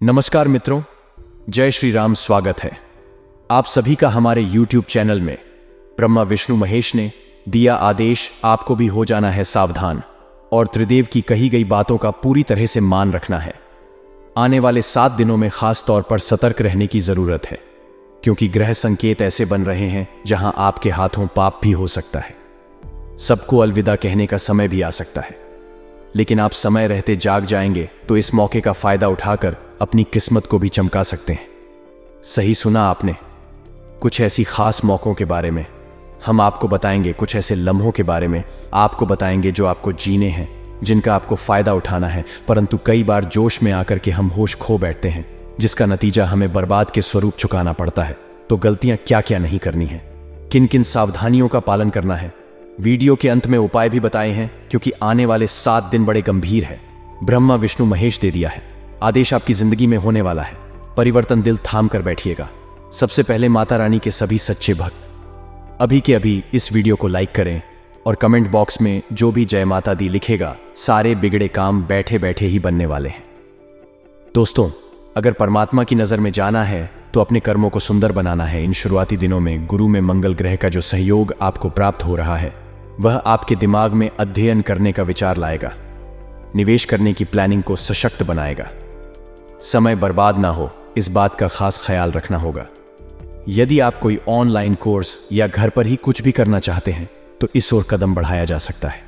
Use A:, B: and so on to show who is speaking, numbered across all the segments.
A: नमस्कार मित्रों, जय श्री राम। स्वागत है आप सभी का हमारे YouTube चैनल में। ब्रह्मा विष्णु महेश ने दिया आदेश, आपको भी हो जाना है सावधान और त्रिदेव की कही गई बातों का पूरी तरह से मान रखना है। आने वाले 7 दिनों में खास तौर पर सतर्क रहने की जरूरत है, क्योंकि ग्रह संकेत ऐसे बन रहे हैं जहां आपके हाथों पाप भी हो सकता है। सबको अलविदा कहने का समय भी आ सकता है, लेकिन आप समय रहते जाग जाएंगे तो इस मौके का फायदा उठाकर अपनी किस्मत को भी चमका सकते हैं। सही सुना आपने, कुछ ऐसी खास मौकों के बारे में हम आपको बताएंगे, कुछ ऐसे लम्हों के बारे में आपको बताएंगे जो आपको जीने हैं, जिनका आपको फायदा उठाना है। परंतु कई बार जोश में आकर के हम होश खो बैठते हैं, जिसका नतीजा हमें बर्बाद के स्वरूप चुकाना पड़ता है। तो गलतियां क्या क्या नहीं करनी है, किन किन सावधानियों का पालन करना है, वीडियो के अंत में उपाय भी बताए हैं, क्योंकि आने वाले 7 दिन बड़े गंभीर है। ब्रह्मा विष्णु महेश दे दिया है आदेश, आपकी जिंदगी में होने वाला है परिवर्तन। दिल थाम कर बैठिएगा। सबसे पहले माता रानी के सभी सच्चे भक्त अभी के अभी इस वीडियो को लाइक करें और कमेंट बॉक्स में जो भी जय माता दी लिखेगा, सारे बिगड़े काम बैठे बैठे ही बनने वाले हैं। दोस्तों, अगर परमात्मा की नजर में जाना है तो अपने कर्मों को सुंदर बनाना है। इन शुरुआती दिनों में गुरु में मंगल ग्रह का जो सहयोग आपको प्राप्त हो रहा है, वह आपके दिमाग में अध्ययन करने का विचार लाएगा, निवेश करने की प्लानिंग को सशक्त बनाएगा। समय बर्बाद ना हो, इस बात का खास ख्याल रखना होगा। यदि आप कोई ऑनलाइन कोर्स या घर पर ही कुछ भी करना चाहते हैं तो इस ओर कदम बढ़ाया जा सकता है।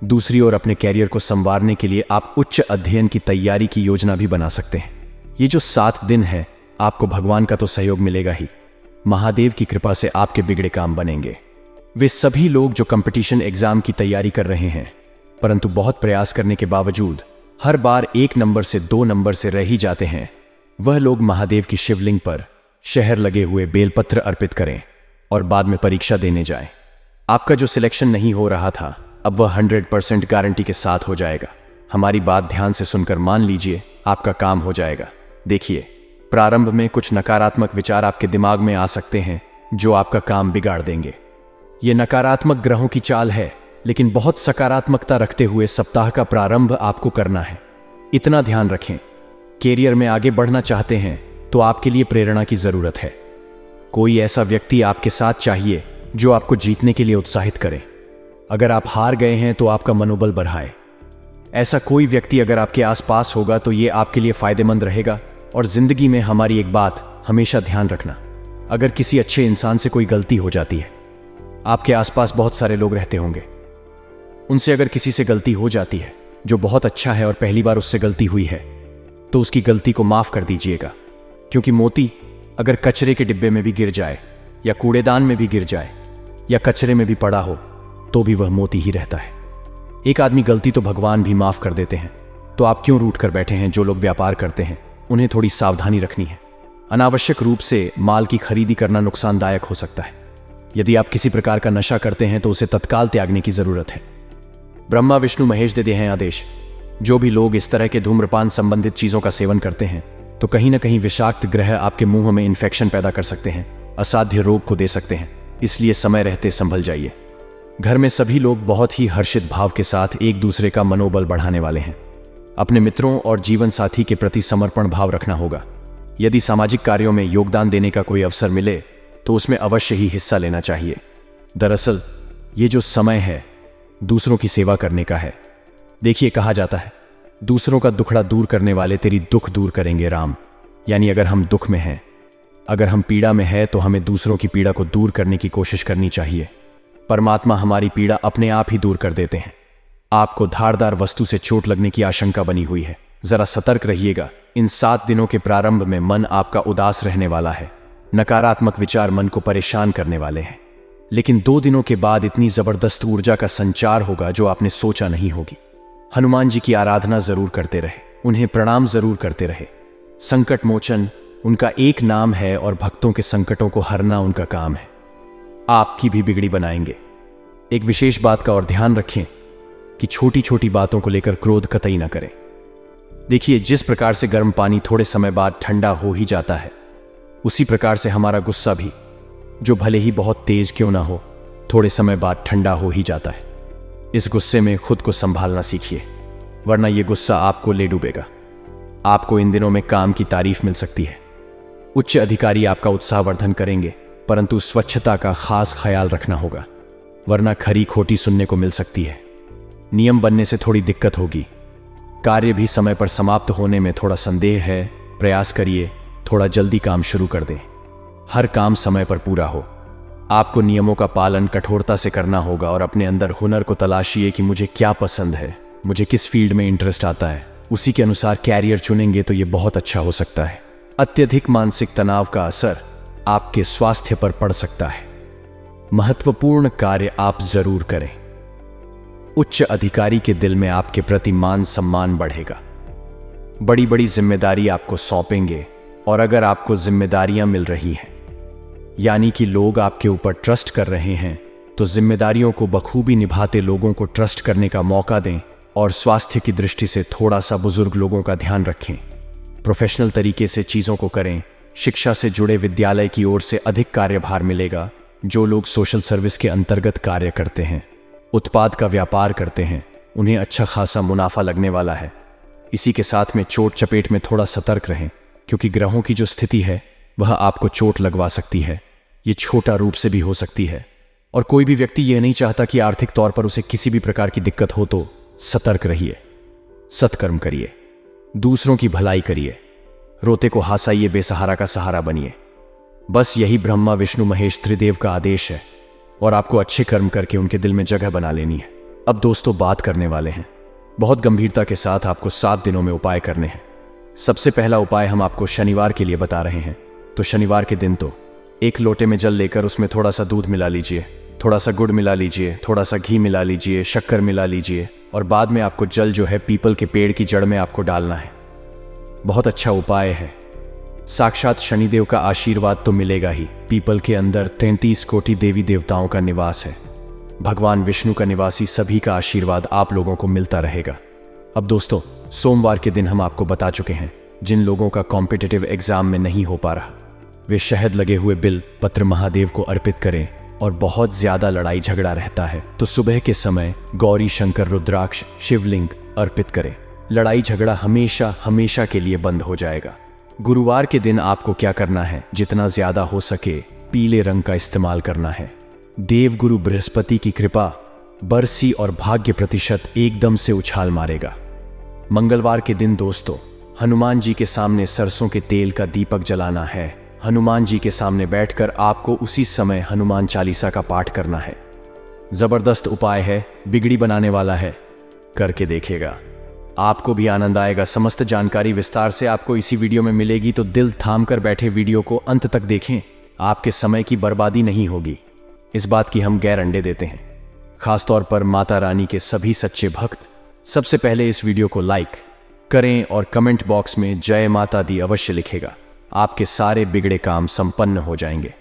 A: दूसरी ओर अपने कैरियर को संवारने के लिए आप उच्च अध्ययन की तैयारी की योजना भी बना सकते हैं। ये जो 7 दिन है, आपको भगवान का तो सहयोग मिलेगा ही, महादेव की कृपा से आपके बिगड़े काम बनेंगे। वे सभी लोग जो कंपटीशन एग्जाम की तैयारी कर रहे हैं, परंतु बहुत प्रयास करने के बावजूद हर बार 1 नंबर से 2 नंबर से रह ही जाते हैं, वह लोग महादेव की शिवलिंग पर शहर लगे हुए बेलपत्र अर्पित करें और बाद में परीक्षा देने जाएं। आपका जो सिलेक्शन नहीं हो रहा था, अब वह 100% गारंटी के साथ हो जाएगा। हमारी बात ध्यान से सुनकर मान लीजिए, आपका काम हो जाएगा। देखिए, प्रारंभ में कुछ नकारात्मक विचार आपके दिमाग में आ सकते हैं जो आपका काम बिगाड़ देंगे। ये नकारात्मक ग्रहों की चाल है, लेकिन बहुत सकारात्मकता रखते हुए सप्ताह का प्रारंभ आपको करना है। इतना ध्यान रखें, कैरियर में आगे बढ़ना चाहते हैं तो आपके लिए प्रेरणा की जरूरत है। कोई ऐसा व्यक्ति आपके साथ चाहिए जो आपको जीतने के लिए उत्साहित करे। अगर आप हार गए हैं तो आपका मनोबल बढ़ाए। ऐसा कोई व्यक्ति अगर आपके आसपास होगा तो ये आपके लिए फायदेमंद रहेगा। और जिंदगी में हमारी एक बात हमेशा ध्यान रखना, अगर किसी अच्छे इंसान से कोई गलती हो जाती है, आपके आसपास बहुत सारे लोग रहते होंगे, उनसे अगर किसी से गलती हो जाती है जो बहुत अच्छा है और पहली बार उससे गलती हुई है, तो उसकी गलती को माफ कर दीजिएगा। क्योंकि मोती अगर कचरे के डिब्बे में भी गिर जाए या कूड़ेदान में भी गिर जाए या कचरे में भी पड़ा हो, तो भी वह मोती ही रहता है। एक आदमी गलती तो भगवान भी माफ कर देते हैं, तो आप क्यों रूठ कर बैठे हैं। जो लोग व्यापार करते हैं उन्हें थोड़ी सावधानी रखनी है। अनावश्यक रूप से माल की खरीदी करना नुकसानदायक हो सकता है। यदि आप किसी प्रकार का नशा करते हैं तो उसे तत्काल त्यागने की जरूरत है। ब्रह्मा विष्णु महेश दे दिए हैं आदेश, जो भी लोग इस तरह के धूम्रपान संबंधित चीजों का सेवन करते हैं तो कहीं ना कहीं विषाक्त ग्रह आपके मुंह में इन्फेक्शन पैदा कर सकते हैं, असाध्य रोग को दे सकते हैं। इसलिए समय रहते संभल जाइए। घर में सभी लोग बहुत ही हर्षित भाव के साथ एक दूसरे का मनोबल बढ़ाने वाले हैं। अपने मित्रों और जीवन साथी के प्रति समर्पण भाव रखना होगा। यदि सामाजिक कार्यों में योगदान देने का कोई अवसर मिले तो उसमें अवश्य ही हिस्सा लेना चाहिए। दरअसल ये जो समय है दूसरों की सेवा करने का है। देखिए, कहा जाता है, दूसरों का दुखड़ा दूर करने वाले तेरी दुख दूर करेंगे राम। यानी अगर हम दुख में हैं, अगर हम पीड़ा में हैं, तो हमें दूसरों की पीड़ा को दूर करने की कोशिश करनी चाहिए। परमात्मा हमारी पीड़ा अपने आप ही दूर कर देते हैं। आपको धारदार वस्तु से चोट लगने की आशंका बनी हुई है, जरा सतर्क रहिएगा। इन 7 दिनों के प्रारंभ में मन आपका उदास रहने वाला है। नकारात्मक विचार मन को परेशान करने वाले हैं, लेकिन 2 दिनों के बाद इतनी जबरदस्त ऊर्जा का संचार होगा जो आपने सोचा नहीं होगी। हनुमान जी की आराधना जरूर करते रहे, उन्हें प्रणाम जरूर करते रहे। संकट मोचन उनका एक नाम है और भक्तों के संकटों को हरना उनका काम है। आपकी भी बिगड़ी बनाएंगे। एक विशेष बात का और ध्यान रखें कि छोटी छोटी बातों को लेकर क्रोध कतई ना करें। देखिए, जिस प्रकार से गर्म पानी थोड़े समय बाद ठंडा हो ही जाता है, उसी प्रकार से हमारा गुस्सा भी, जो भले ही बहुत तेज क्यों ना हो, थोड़े समय बाद ठंडा हो ही जाता है। इस गुस्से में खुद को संभालना सीखिए, वरना यह गुस्सा आपको ले डूबेगा। आपको इन दिनों में काम की तारीफ मिल सकती है। उच्च अधिकारी आपका उत्साहवर्धन करेंगे, परंतु स्वच्छता का खास ख्याल रखना होगा, वरना खरी खोटी सुनने को मिल सकती है। नियम बनने से थोड़ी दिक्कत होगी। कार्य भी समय पर समाप्त होने में थोड़ा संदेह है। प्रयास करिए थोड़ा जल्दी काम शुरू कर दें। हर काम समय पर पूरा हो। आपको नियमों का पालन कठोरता से करना होगा और अपने अंदर हुनर को तलाशिए कि मुझे क्या पसंद है, मुझे किस फील्ड में इंटरेस्ट आता है। उसी के अनुसार कैरियर चुनेंगे तो ये बहुत अच्छा हो सकता है। अत्यधिक मानसिक तनाव का असर आपके स्वास्थ्य पर पड़ सकता है। महत्वपूर्ण कार्य आप जरूर करें। उच्च अधिकारी के दिल में आपके प्रति मान सम्मान बढ़ेगा। बड़ी बड़ी जिम्मेदारी आपको सौंपेंगे और अगर आपको जिम्मेदारियां मिल रही हैं, यानी कि लोग आपके ऊपर ट्रस्ट कर रहे हैं, तो जिम्मेदारियों को बखूबी निभाते लोगों को ट्रस्ट करने का मौका दें और स्वास्थ्य की दृष्टि से थोड़ा सा बुजुर्ग लोगों का ध्यान रखें। प्रोफेशनल तरीके से चीज़ों को करें। शिक्षा से जुड़े विद्यालय की ओर से अधिक कार्यभार मिलेगा। जो लोग सोशल सर्विस के अंतर्गत कार्य करते हैं, उत्पाद का व्यापार करते हैं, उन्हें अच्छा खासा मुनाफा लगने वाला है। इसी के साथ में चोट चपेट में थोड़ा सतर्क रहें, क्योंकि ग्रहों की जो स्थिति है वह आपको चोट लगवा सकती है। ये छोटा रूप से भी हो सकती है और कोई भी व्यक्ति यह नहीं चाहता कि आर्थिक तौर पर उसे किसी भी प्रकार की दिक्कत हो। तो सतर्क रहिए, सत्कर्म करिए, दूसरों की भलाई करिए, रोते को हंसाइए, बेसहारा का सहारा बनिए। बस यही ब्रह्मा विष्णु महेश त्रिदेव का आदेश है और आपको अच्छे कर्म करके उनके दिल में जगह बना लेनी है। अब दोस्तों बात करने वाले हैं। बहुत गंभीरता के साथ आपको 7 दिनों में उपाय करने हैं। सबसे पहला उपाय हम आपको शनिवार के लिए बता रहे हैं। तो शनिवार के दिन तो 1 लोटे में जल लेकर उसमें थोड़ा सा दूध मिला लीजिए, थोड़ा सा गुड़ मिला लीजिए, थोड़ा सा घी मिला लीजिए, शक्कर मिला लीजिए और बाद में आपको जल जो है पीपल के पेड़ की जड़ में आपको डालना है। बहुत अच्छा उपाय है। साक्षात शनिदेव का आशीर्वाद तो मिलेगा ही। पीपल के अंदर 33 कोटि देवी देवताओं का निवास है। भगवान विष्णु का निवासी सभी का आशीर्वाद आप लोगों को मिलता रहेगा। अब दोस्तों, सोमवार के दिन हम आपको बता चुके हैं, जिन लोगों का कॉम्पिटिटिव एग्जाम में नहीं हो पा रहा, वे शहद लगे हुए बिल पत्र महादेव को अर्पित करें। और बहुत ज्यादा लड़ाई झगड़ा रहता है तो सुबह के समय गौरी शंकर रुद्राक्ष शिवलिंग अर्पित करें। लड़ाई झगड़ा हमेशा हमेशा के लिए बंद हो जाएगा। गुरुवार के दिन आपको क्या करना है, जितना ज्यादा हो सके पीले रंग का इस्तेमाल करना है। देवगुरु बृहस्पति की कृपा, बरसी और भाग्य प्रतिशत एकदम से उछाल मारेगा। मंगलवार के दिन दोस्तों, हनुमान जी के सामने सरसों के तेल का दीपक जलाना है। हनुमान जी के सामने बैठकर आपको उसी समय हनुमान चालीसा का पाठ करना है। जबरदस्त उपाय है, बिगड़ी बनाने वाला है, करके देखिएगा, आपको भी आनंद आएगा। समस्त जानकारी विस्तार से आपको इसी वीडियो में मिलेगी, तो दिल थाम कर बैठे वीडियो को अंत तक देखें। आपके समय की बर्बादी नहीं होगी, इस बात की हम गारंटी देते हैं। खासतौर पर माता रानी के सभी सच्चे भक्त सबसे पहले इस वीडियो को लाइक करें और कमेंट बॉक्स में जय माता दी अवश्य लिखेगा। आपके सारे बिगड़े काम संपन्न हो जाएंगे।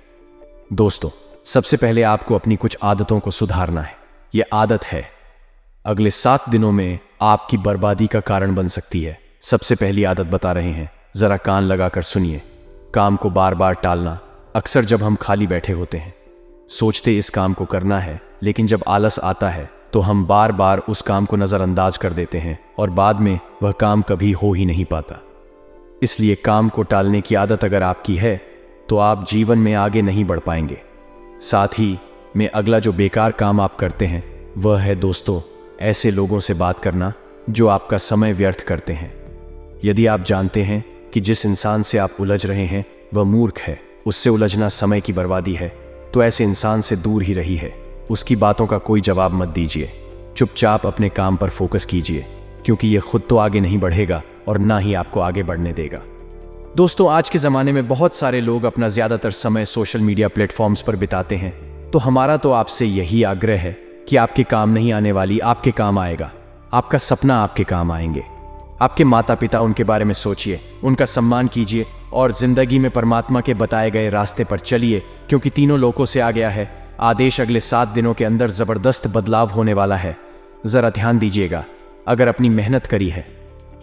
A: दोस्तों, सबसे पहले आपको अपनी कुछ आदतों को सुधारना है। यह आदत है अगले 7 दिनों में आपकी बर्बादी का कारण बन सकती है। सबसे पहली आदत बता रहे हैं, जरा कान लगाकर सुनिए। काम को बार बार टालना। अक्सर जब हम खाली बैठे होते हैं, सोचते इस काम को करना है, लेकिन जब आलस आता है तो हम बार बार उस काम को नजरअंदाज कर देते हैं और बाद में वह काम कभी हो ही नहीं पाता। इसलिए काम को टालने की आदत अगर आपकी है तो आप जीवन में आगे नहीं बढ़ पाएंगे। साथ ही में अगला जो बेकार काम आप करते हैं वह है दोस्तों, ऐसे लोगों से बात करना जो आपका समय व्यर्थ करते हैं। यदि आप जानते हैं कि जिस इंसान से आप उलझ रहे हैं वह मूर्ख है, उससे उलझना समय की बर्बादी है, तो ऐसे इंसान से दूर ही रही है। उसकी बातों का कोई जवाब मत दीजिए, चुपचाप अपने काम पर फोकस कीजिए, क्योंकि यह खुद तो आगे नहीं बढ़ेगा और ना ही आपको आगे बढ़ने देगा। दोस्तों, आज के ज़माने में बहुत सारे लोग अपना ज़्यादातर समय सोशल मीडिया प्लेटफॉर्म्स पर बिताते हैं, तो हमारा तो आपसे यही आग्रह है कि आपके काम नहीं आने वाली आपके काम आएगा। आपका सपना आपके काम आएंगे। आपके माता पिता, उनके बारे में सोचिए, उनका सम्मान कीजिए और जिंदगी में परमात्मा के बताए गए रास्ते पर चलिए, क्योंकि तीनों लोकों से आ गया है आदेश। अगले 7 दिनों के अंदर जबरदस्त बदलाव होने वाला है। जरा ध्यान दीजिएगा। अगर अपनी मेहनत करी है,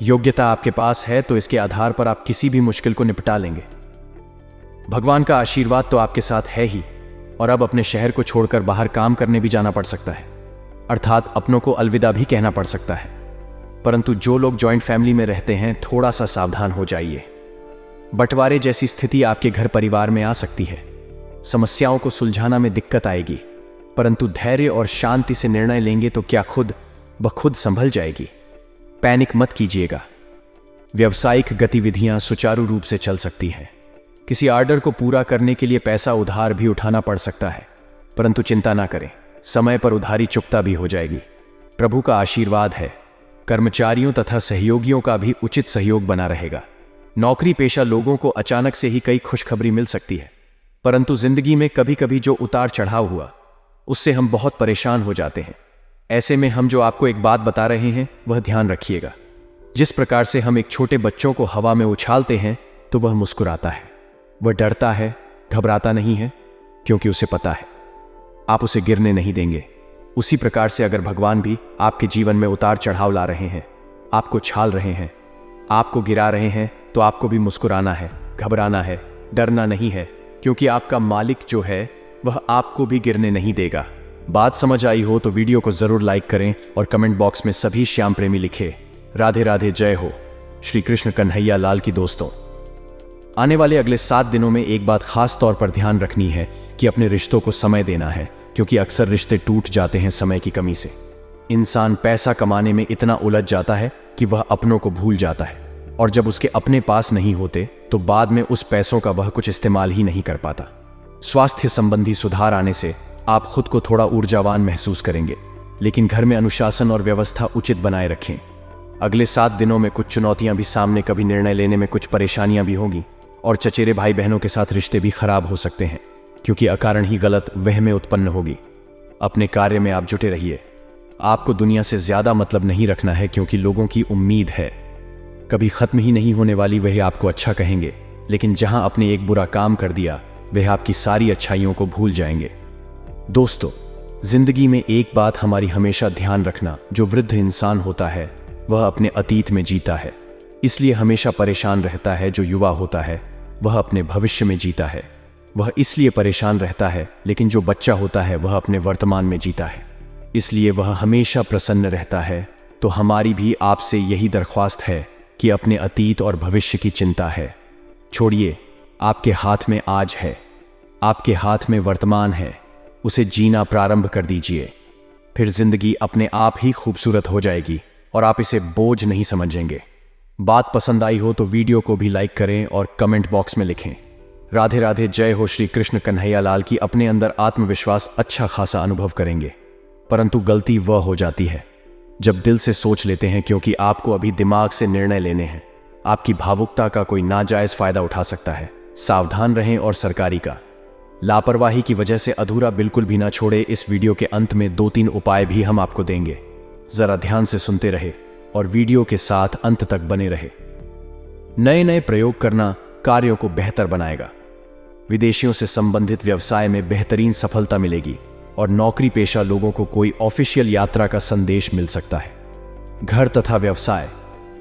A: योग्यता आपके पास है, तो इसके आधार पर आप किसी भी मुश्किल को निपटा लेंगे। भगवान का आशीर्वाद तो आपके साथ है ही, और अब अपने शहर को छोड़कर बाहर काम करने भी जाना पड़ सकता है, अर्थात अपनों को अलविदा भी कहना पड़ सकता है। परंतु जो लोग जॉइंट फैमिली में रहते हैं, थोड़ा सा सावधान हो जाइए। बंटवारे जैसी स्थिति आपके घर परिवार में आ सकती है। समस्याओं को सुलझाना में दिक्कत आएगी, परंतु धैर्य और शांति से निर्णय लेंगे तो क्या खुद ब खुद संभल जाएगी। पैनिक मत कीजिएगा। व्यावसायिक गतिविधियां सुचारू रूप से चल सकती हैं। किसी ऑर्डर को पूरा करने के लिए पैसा उधार भी उठाना पड़ सकता है, परंतु चिंता ना करें, समय पर उधारी चुकता भी हो जाएगी। प्रभु का आशीर्वाद है। कर्मचारियों तथा सहयोगियों का भी उचित सहयोग बना रहेगा। नौकरी पेशा लोगों को अचानक से ही कई खुशखबरी मिल सकती है, परंतु जिंदगी में कभी कभी जो उतार चढ़ाव हुआ उससे हम बहुत परेशान हो जाते हैं। ऐसे में हम जो आपको एक बात बता रहे हैं वह ध्यान रखिएगा। जिस प्रकार से हम एक छोटे बच्चों को हवा में उछालते हैं तो वह मुस्कुराता है, वह डरता है, घबराता नहीं है, क्योंकि उसे पता है आप उसे गिरने नहीं देंगे। उसी प्रकार से अगर भगवान भी आपके जीवन में उतार चढ़ाव ला रहे हैं, आपको छाल रहे हैं, आपको गिरा रहे हैं, तो आपको भी मुस्कुराना है, घबराना है, डरना नहीं है, क्योंकि आपका मालिक जो है वह आपको भी गिरने नहीं देगा। बात समझ आई हो तो वीडियो को जरूर लाइक करें और कमेंट बॉक्स में सभी श्याम प्रेमी लिखे। राधे राधे, जय हो श्री कृष्ण कन्हैया लाल की। दोस्तों, आने वाले अगले 7 दिनों में एक बात खास तौर पर ध्यान रखनी है कि अपने रिश्तों को समय देना है, क्योंकि अक्सर रिश्ते टूट जाते हैं समय की कमी से। इंसान पैसा कमाने में इतना उलझ जाता है कि वह अपनों को भूल जाता है, और जब उसके अपने पास नहीं होते तो बाद में उस पैसों का वह कुछ इस्तेमाल ही नहीं कर पाता। स्वास्थ्य संबंधी सुधार आने से आप खुद को थोड़ा ऊर्जावान महसूस करेंगे, लेकिन घर में अनुशासन और व्यवस्था उचित बनाए रखें। अगले 7 दिनों में कुछ चुनौतियां भी सामने, कभी निर्णय लेने में कुछ परेशानियां भी होंगी, और चचेरे भाई बहनों के साथ रिश्ते भी खराब हो सकते हैं, क्योंकि अकारण ही गलत वहमें उत्पन्न होगी। अपने कार्य में आप जुटे रहिए। आपको दुनिया से ज्यादा मतलब नहीं रखना है, क्योंकि लोगों की उम्मीद है कभी खत्म ही नहीं होने वाली। वह आपको अच्छा कहेंगे, लेकिन जहां आपने एक बुरा काम कर दिया वह आपकी सारी अच्छाइयों को भूल जाएंगे। दोस्तों, जिंदगी में एक बात हमारी हमेशा ध्यान रखना, जो वृद्ध इंसान होता है वह अपने अतीत में जीता है, इसलिए हमेशा परेशान रहता है। जो युवा होता है वह अपने भविष्य में जीता है, वह इसलिए परेशान रहता है। लेकिन जो बच्चा होता है वह अपने वर्तमान में जीता है, इसलिए वह हमेशा प्रसन्न रहता है। तो हमारी भी आपसे यही दरख्वास्त है कि अपने अतीत और भविष्य की चिंता है छोड़िए। आपके हाथ में आज है, आपके हाथ में वर्तमान है, उसे जीना प्रारंभ कर दीजिए। फिर जिंदगी अपने आप ही खूबसूरत हो जाएगी और आप इसे बोझ नहीं समझेंगे। बात पसंद आई हो तो वीडियो को भी लाइक करें और कमेंट बॉक्स में लिखें। राधे राधे, जय हो श्री कृष्ण कन्हैया लाल की। अपने अंदर आत्मविश्वास अच्छा खासा अनुभव करेंगे, परंतु गलती वह हो जाती है जब दिल से सोच लेते हैं, क्योंकि आपको अभी दिमाग से निर्णय लेने हैं। आपकी भावुकता का कोई नाजायज फायदा उठा सकता है। सावधान रहें। और सरकारी का लापरवाही की वजह से अधूरा बिल्कुल भी ना छोड़े। इस वीडियो के अंत में 2-3 उपाय भी हम आपको देंगे, जरा ध्यान से सुनते रहे और वीडियो के साथ अंत तक बने रहे। नए नए प्रयोग करना कार्यों को बेहतर बनाएगा। विदेशियों से संबंधित व्यवसाय में बेहतरीन सफलता मिलेगी और नौकरी पेशा लोगों को कोई ऑफिशियल यात्रा का संदेश मिल सकता है। घर तथा व्यवसाय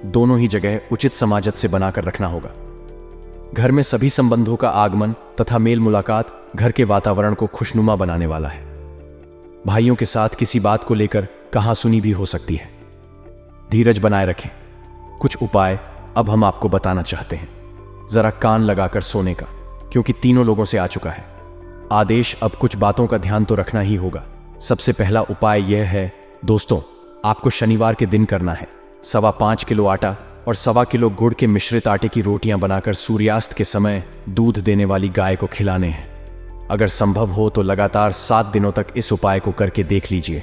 A: दोनों ही जगह उचित समाजत से बनाकर रखना होगा। घर में सभी संबंधों का आगमन तथा मेल मुलाकात घर के वातावरण को खुशनुमा बनाने वाला है। भाइयों के साथ किसी बात को लेकर कहासुनी भी हो सकती है। धीरज बनाए रखें। कुछ उपाय अब हम आपको बताना चाहते हैं, जरा कान लगाकर सोने का, क्योंकि तीनों लोगों से आ चुका है आदेश। अब कुछ बातों का ध्यान तो रखना ही होगा। सबसे पहला उपाय यह है दोस्तों, आपको शनिवार के दिन करना है 5.25 किलो आटा और 1.25 किलो गुड़ के मिश्रित आटे की रोटियां बनाकर सूर्यास्त के समय दूध देने वाली गाय को खिलाने हैं। अगर संभव हो तो लगातार 7 दिनों तक इस उपाय को करके देख लीजिए।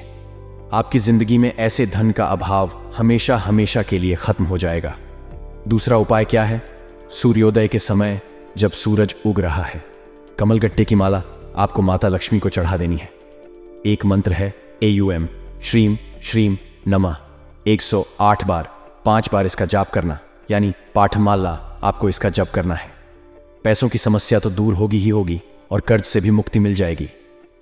A: आपकी जिंदगी में ऐसे धन का अभाव हमेशा हमेशा के लिए खत्म हो जाएगा। दूसरा उपाय क्या है? सूर्योदय के समय जब सूरज उग रहा है, कमलगट्टे की माला आपको माता लक्ष्मी को चढ़ा देनी है। एक मंत्र है AUM श्रीम श्रीम नमः, 108 बार 5 बार इसका जाप करना, यानी पाठमाला आपको इसका जप करना है। पैसों की समस्या तो दूर होगी ही होगी और कर्ज से भी मुक्ति मिल जाएगी।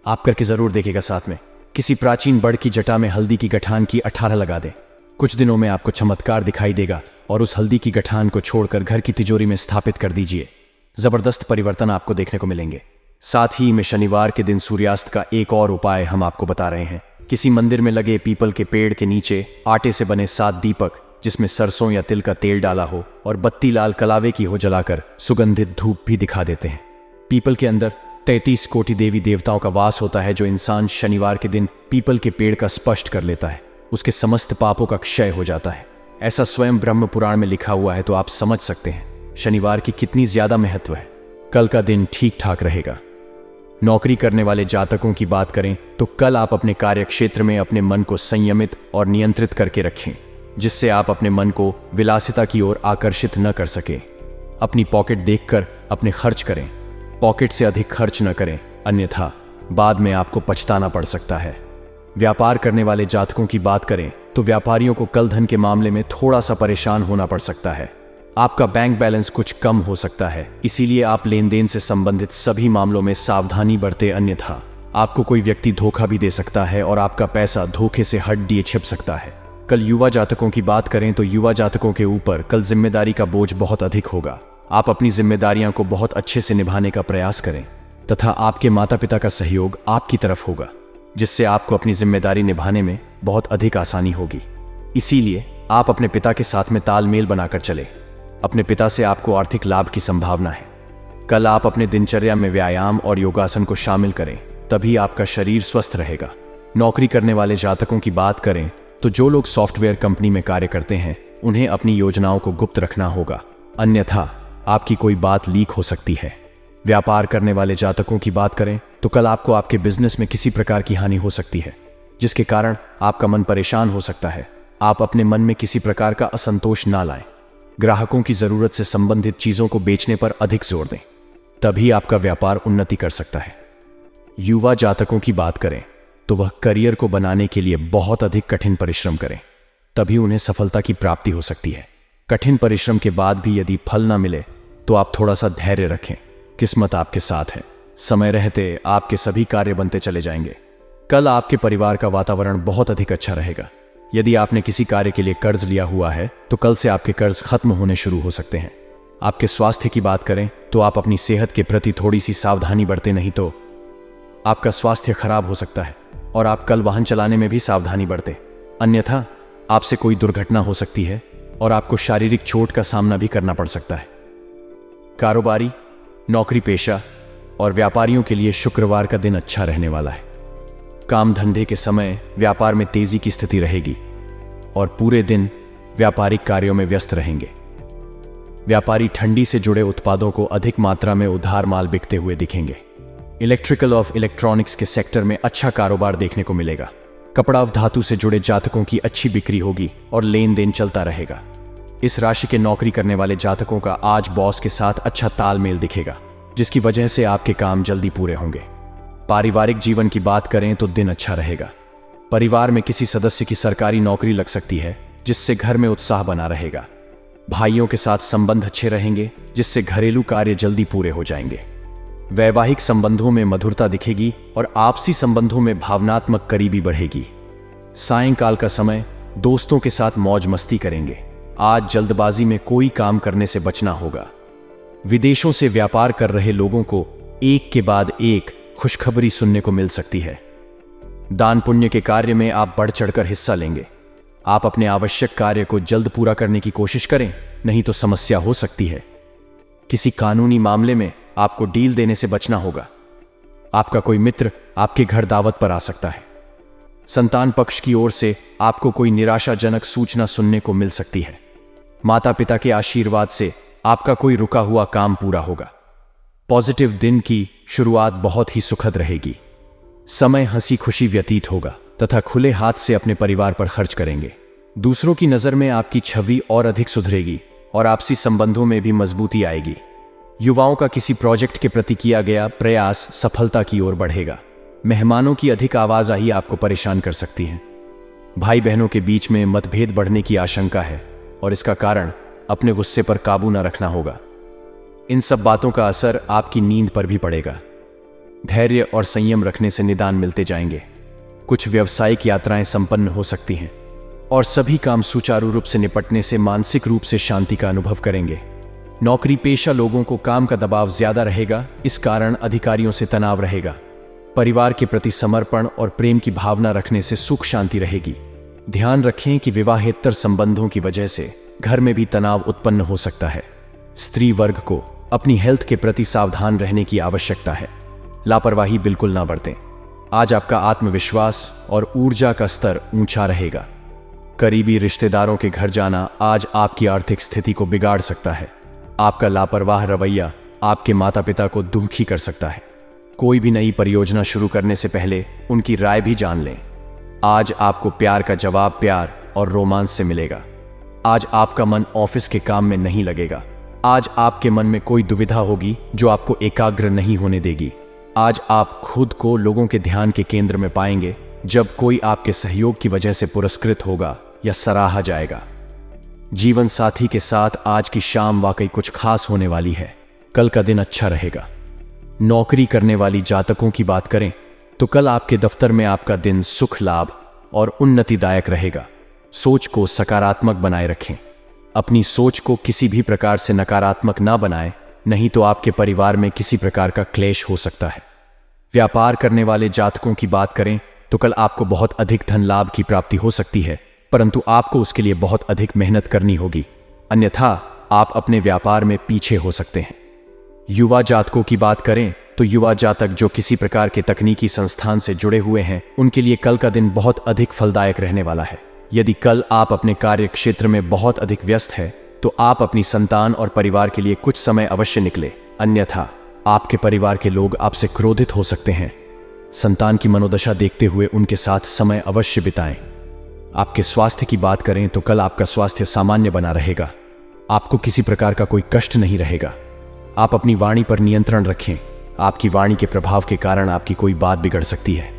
A: आप करके जरूर देखिएगा। साथ में किसी प्राचीन बड़ की जटा में हल्दी की गठान की 18 लगा दें। कुछ दिनों में आपको चमत्कार दिखाई देगा और उस हल्दी की गठान को छोड़कर घर की तिजोरी में स्थापित कर दीजिए। जबरदस्त परिवर्तन आपको देखने को मिलेंगे। साथ ही में शनिवार के दिन सूर्यास्त का एक और उपाय हम आपको बता रहे हैं। किसी मंदिर में लगे पीपल के पेड़ के नीचे आटे से बने 7 दीपक जिसमें सरसों या तिल का तेल डाला हो और बत्ती लाल कलावे की हो जलाकर सुगंधित धूप भी दिखा देते हैं। पीपल के अंदर 33 कोटि देवी देवताओं का वास होता है। जो इंसान शनिवार के दिन पीपल के पेड़ का स्पर्श कर लेता है उसके समस्त पापों का क्षय हो जाता है। ऐसा स्वयं ब्रह्म पुराण में लिखा हुआ है, तो आप समझ सकते हैं शनिवार की कितनी ज्यादा महत्व है। कल का दिन ठीक ठाक रहेगा। नौकरी करने वाले जातकों की बात करें तो कल आप अपने कार्यक्षेत्र में अपने मन को संयमित और नियंत्रित करके रखें, जिससे आप अपने मन को विलासिता की ओर आकर्षित न कर सके। अपनी पॉकेट देखकर अपने खर्च करें, पॉकेट से अधिक खर्च न करें, अन्यथा बाद में आपको पछताना पड़ सकता है। व्यापार करने वाले जातकों की बात करें तो व्यापारियों को कल धन के मामले में थोड़ा सा परेशान होना पड़ सकता है। आपका बैंक बैलेंस कुछ कम हो सकता है, इसीलिए आप लेन देन से संबंधित सभी मामलों में सावधानी बरतें, अन्यथा आपको कोई व्यक्ति धोखा भी दे सकता है और आपका पैसा धोखे से हट दिए छिप सकता है। कल युवा जातकों की बात करें तो युवा जातकों के ऊपर कल जिम्मेदारी का बोझ बहुत अधिक होगा। आप अपनी जिम्मेदारियां को बहुत अच्छे से निभाने का प्रयास करें तथा आपके माता पिता का सहयोग आपकी तरफ होगा, जिससे आपको अपनी जिम्मेदारी निभाने में बहुत अधिक आसानी होगी। इसीलिए आप अपने पिता के साथ में तालमेल बनाकर चले। अपने पिता से आपको आर्थिक लाभ की संभावना है। कल आप अपने दिनचर्या में व्यायाम और योगासन को शामिल करें, तभी आपका शरीर स्वस्थ रहेगा। नौकरी करने वाले जातकों की बात करें तो जो लोग सॉफ्टवेयर कंपनी में कार्य करते हैं उन्हें अपनी योजनाओं को गुप्त रखना होगा, अन्यथा आपकी कोई बात लीक हो सकती है। व्यापार करने वाले जातकों की बात करें तो कल आपको आपके बिजनेस में किसी प्रकार की हानि हो सकती है, जिसके कारण आपका मन परेशान हो सकता है। आप अपने मन में किसी प्रकार का असंतोष ना लाएं। ग्राहकों की जरूरत से संबंधित चीजों को बेचने पर अधिक जोर दें, तभी आपका व्यापार उन्नति कर सकता है। युवा जातकों की बात करें तो वह करियर को बनाने के लिए बहुत अधिक कठिन परिश्रम करें, तभी उन्हें सफलता की प्राप्ति हो सकती है। कठिन परिश्रम के बाद भी यदि फल ना मिले तो आप थोड़ा सा धैर्य रखें, किस्मत आपके साथ है। समय रहते आपके सभी कार्य बनते चले जाएंगे। कल आपके परिवार का वातावरण बहुत अधिक अच्छा रहेगा। यदि आपने किसी कार्य के लिए कर्ज लिया हुआ है तो कल से आपके कर्ज खत्म होने शुरू हो सकते हैं। आपके स्वास्थ्य की बात करें तो आप अपनी सेहत के प्रति थोड़ी सी सावधानी बरतें, नहीं तो आपका स्वास्थ्य खराब हो सकता है। और आप कल वाहन चलाने में भी सावधानी बरतें, अन्यथा आपसे कोई दुर्घटना हो सकती है और आपको शारीरिक चोट का सामना भी करना पड़ सकता है। कारोबारी, नौकरी पेशा और व्यापारियों के लिए शुक्रवार का दिन अच्छा रहने वाला है। काम धंधे के समय व्यापार में तेजी की स्थिति रहेगी और पूरे दिन व्यापारिक कार्यों में व्यस्त रहेंगे। व्यापारी ठंडी से जुड़े उत्पादों को अधिक मात्रा में उधार माल बिकते हुए दिखेंगे। इलेक्ट्रिकल और इलेक्ट्रॉनिक्स के सेक्टर में अच्छा कारोबार देखने को मिलेगा। कपड़ा और धातु से जुड़े जातकों की अच्छी बिक्री होगी और लेन देन चलता रहेगा। इस राशि के नौकरी करने वाले जातकों का आज बॉस के साथ अच्छा तालमेल दिखेगा, जिसकी वजह से आपके काम जल्दी पूरे होंगे। पारिवारिक जीवन की बात करें तो दिन अच्छा रहेगा। परिवार में किसी सदस्य की सरकारी नौकरी लग सकती है, जिससे घर में उत्साह बना रहेगा। भाइयों के साथ संबंध अच्छे रहेंगे, जिससे घरेलू कार्य जल्दी पूरे हो जाएंगे। वैवाहिक संबंधों में मधुरता दिखेगी और आपसी संबंधों में भावनात्मक करीबी बढ़ेगी। सायंकाल का समय दोस्तों के साथ मौज मस्ती करेंगे। आज जल्दबाजी में कोई काम करने से बचना होगा। विदेशों से व्यापार कर रहे लोगों को एक के बाद एक खुशखबरी सुनने को मिल सकती है। दान पुण्य के कार्य में आप बढ़ चढ़कर हिस्सा लेंगे। आप अपने आवश्यक कार्य को जल्द पूरा करने की कोशिश करें, नहीं तो समस्या हो सकती है। किसी कानूनी मामले में आपको डील देने से बचना होगा। आपका कोई मित्र आपके घर दावत पर आ सकता है। संतान पक्ष की ओर से आपको कोई निराशाजनक सूचना सुनने को मिल सकती है। माता पिता के आशीर्वाद से आपका कोई रुका हुआ काम पूरा होगा। पॉजिटिव दिन की शुरुआत बहुत ही सुखद रहेगी। समय हंसी खुशी व्यतीत होगा तथा खुले हाथ से अपने परिवार पर खर्च करेंगे। दूसरों की नजर में आपकी छवि और अधिक सुधरेगी और आपसी संबंधों में भी मजबूती आएगी। युवाओं का किसी प्रोजेक्ट के प्रति किया गया प्रयास सफलता की ओर बढ़ेगा। मेहमानों की अधिक आवाजाही आपको परेशान कर सकती है। भाई बहनों के बीच में मतभेद बढ़ने की आशंका है और इसका कारण अपने गुस्से पर काबू न रखना होगा। इन सब बातों का असर आपकी नींद पर भी पड़ेगा। धैर्य और संयम रखने से निदान मिलते जाएंगे। कुछ व्यावसायिक यात्राएं संपन्न हो सकती हैं और सभी काम सुचारू रूप से निपटने से मानसिक रूप से शांति का अनुभव करेंगे। नौकरी पेशा लोगों को काम का दबाव ज्यादा रहेगा, इस कारण अधिकारियों से तनाव रहेगा। परिवार के प्रति समर्पण और प्रेम की भावना रखने से सुख शांति रहेगी। ध्यान रखें कि विवाहेतर संबंधों की वजह से घर में भी तनाव उत्पन्न हो सकता है। स्त्री वर्ग को अपनी हेल्थ के प्रति सावधान रहने की आवश्यकता है। लापरवाही बिल्कुल ना बरतें। आज आपका आत्मविश्वास और ऊर्जा का स्तर ऊंचा रहेगा। करीबी रिश्तेदारों के घर जाना आज आपकी आर्थिक स्थिति को बिगाड़ सकता है। आपका लापरवाह रवैया आपके माता पिता को दुखी कर सकता है। कोई भी नई परियोजना शुरू करने से पहले उनकी राय भी जान लें। आज आपको प्यार का जवाब प्यार और रोमांस से मिलेगा। आज आपका मन ऑफिस के काम में नहीं लगेगा। आज आपके मन में कोई दुविधा होगी जो आपको एकाग्र नहीं होने देगी। आज आप खुद को लोगों के ध्यान के केंद्र में पाएंगे जब कोई आपके सहयोग की वजह से पुरस्कृत होगा या सराहा जाएगा। जीवन साथी के साथ आज की शाम वाकई कुछ खास होने वाली है। कल का दिन अच्छा रहेगा। नौकरी करने वाली जातकों की बात करें तो कल आपके दफ्तर में आपका दिन सुख लाभ और उन्नतिदायक रहेगा। सोच को सकारात्मक बनाए रखें। अपनी सोच को किसी भी प्रकार से नकारात्मक ना बनाएं, नहीं तो आपके परिवार में किसी प्रकार का क्लेश हो सकता है। व्यापार करने वाले जातकों की बात करें तो कल आपको बहुत अधिक धन लाभ की प्राप्ति हो सकती है, परंतु आपको उसके लिए बहुत अधिक मेहनत करनी होगी, अन्यथा आप अपने व्यापार में पीछे हो सकते हैं। युवा जातकों की बात करें तो युवा जातक जो किसी प्रकार के तकनीकी संस्थान से जुड़े हुए हैं, उनके लिए कल का दिन बहुत अधिक फलदायक रहने वाला है। यदि कल आप अपने कार्य क्षेत्र में बहुत अधिक व्यस्त है तो आप अपनी संतान और परिवार के लिए कुछ समय अवश्य निकले, अन्यथा आपके परिवार के लोग आपसे क्रोधित हो सकते हैं। संतान की मनोदशा देखते हुए उनके साथ समय अवश्य बिताएं। आपके स्वास्थ्य की बात करें तो कल आपका स्वास्थ्य सामान्य बना रहेगा। आपको किसी प्रकार का कोई कष्ट नहीं रहेगा। आप अपनी वाणी पर नियंत्रण रखें। आपकी वाणी के प्रभाव के कारण आपकी कोई बात बिगड़ सकती है।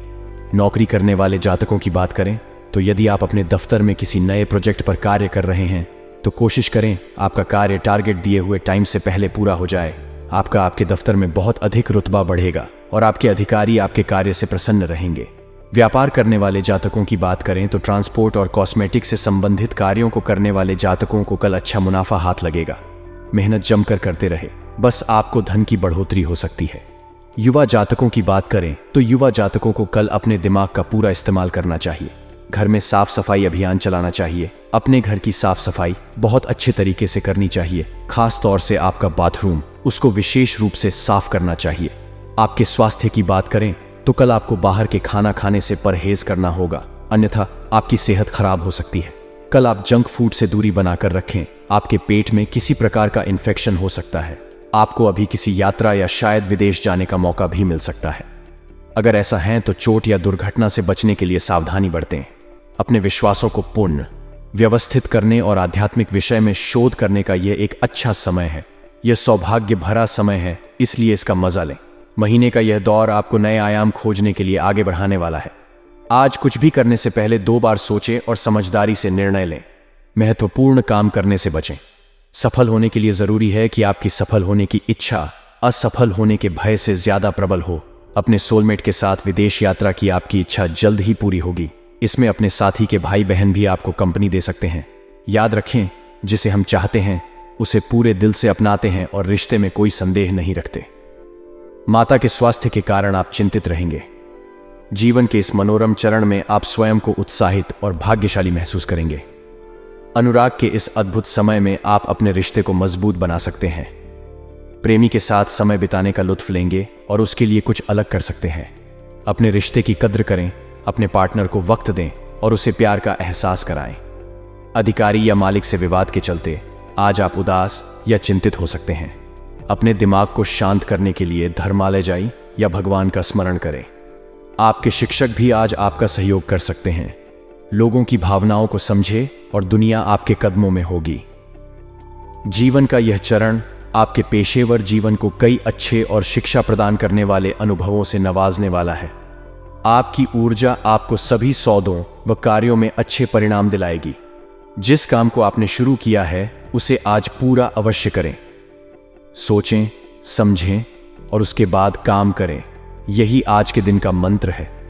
A: नौकरी करने वाले जातकों की बात करें तो यदि आप अपने दफ्तर में किसी नए प्रोजेक्ट पर कार्य कर रहे हैं तो कोशिश करें आपका कार्य टारगेट दिए हुए टाइम से पहले पूरा हो जाए। आपके दफ्तर में बहुत अधिक रुतबा बढ़ेगा और आपके अधिकारी आपके कार्य से प्रसन्न रहेंगे। व्यापार करने वाले जातकों की बात करें तो ट्रांसपोर्ट और कॉस्मेटिक से संबंधित कार्यों को करने वाले जातकों को कल अच्छा मुनाफा हाथ लगेगा। मेहनत जमकर करते रहे, बस आपको धन की बढ़ोतरी हो सकती है। युवा जातकों की बात करें तो युवा जातकों को कल अपने दिमाग का पूरा इस्तेमाल करना चाहिए। घर में साफ सफाई अभियान चलाना चाहिए। अपने घर की साफ सफाई बहुत अच्छे तरीके से करनी चाहिए। खास तौर से आपका बाथरूम, उसको विशेष रूप से साफ करना चाहिए। आपके स्वास्थ्य की बात करें तो कल आपको बाहर के खाना खाने से परहेज करना होगा, अन्यथा आपकी सेहत खराब हो सकती है। कल आप जंक फूड से दूरी बनाकर रखें। आपके पेट में किसी प्रकार का इन्फेक्शन हो सकता है। आपको अभी किसी यात्रा या शायद विदेश जाने का मौका भी मिल सकता है। अगर ऐसा है तो चोट या दुर्घटना से बचने के लिए सावधानी बरतें। अपने विश्वासों को पूर्ण व्यवस्थित करने और आध्यात्मिक विषय में शोध करने का यह एक अच्छा समय है। यह सौभाग्य भरा समय है, इसलिए इसका मजा लें। महीने का यह दौर आपको नए आयाम खोजने के लिए आगे बढ़ाने वाला है। आज कुछ भी करने से पहले 2 बार सोचें और समझदारी से निर्णय लें। महत्वपूर्ण काम करने से बचें। सफल होने के लिए जरूरी है कि आपकी सफल होने की इच्छा असफल होने के भय से ज्यादा प्रबल हो। अपने सोलमेट के साथ विदेश यात्रा की आपकी इच्छा जल्द ही पूरी होगी। इसमें अपने साथी के भाई बहन भी आपको कंपनी दे सकते हैं। याद रखें, जिसे हम चाहते हैं उसे पूरे दिल से अपनाते हैं और रिश्ते में कोई संदेह नहीं रखते। माता के स्वास्थ्य के कारण आप चिंतित रहेंगे। जीवन के इस मनोरम चरण में आप स्वयं को उत्साहित और भाग्यशाली महसूस करेंगे। अनुराग के इस अद्भुत समय में आप अपने रिश्ते को मजबूत बना सकते हैं। प्रेमी के साथ समय बिताने का लुत्फ लेंगे और उसके लिए कुछ अलग कर सकते हैं। अपने रिश्ते की कद्र करें, अपने पार्टनर को वक्त दें और उसे प्यार का एहसास कराएं। अधिकारी या मालिक से विवाद के चलते आज आप उदास या चिंतित हो सकते हैं। अपने दिमाग को शांत करने के लिए धर्मालय जाएं या भगवान का स्मरण करें। आपके शिक्षक भी आज आपका सहयोग कर सकते हैं। लोगों की भावनाओं को समझें और दुनिया आपके कदमों में होगी। जीवन का यह चरण आपके पेशेवर जीवन को कई अच्छे और शिक्षा प्रदान करने वाले अनुभवों से नवाजने वाला है। आपकी ऊर्जा आपको सभी सौदों व कार्यों में अच्छे परिणाम दिलाएगी। जिस काम को आपने शुरू किया है उसे आज पूरा अवश्य करें। सोचें, समझें और उसके बाद काम करें। यही आज के दिन का मंत्र है।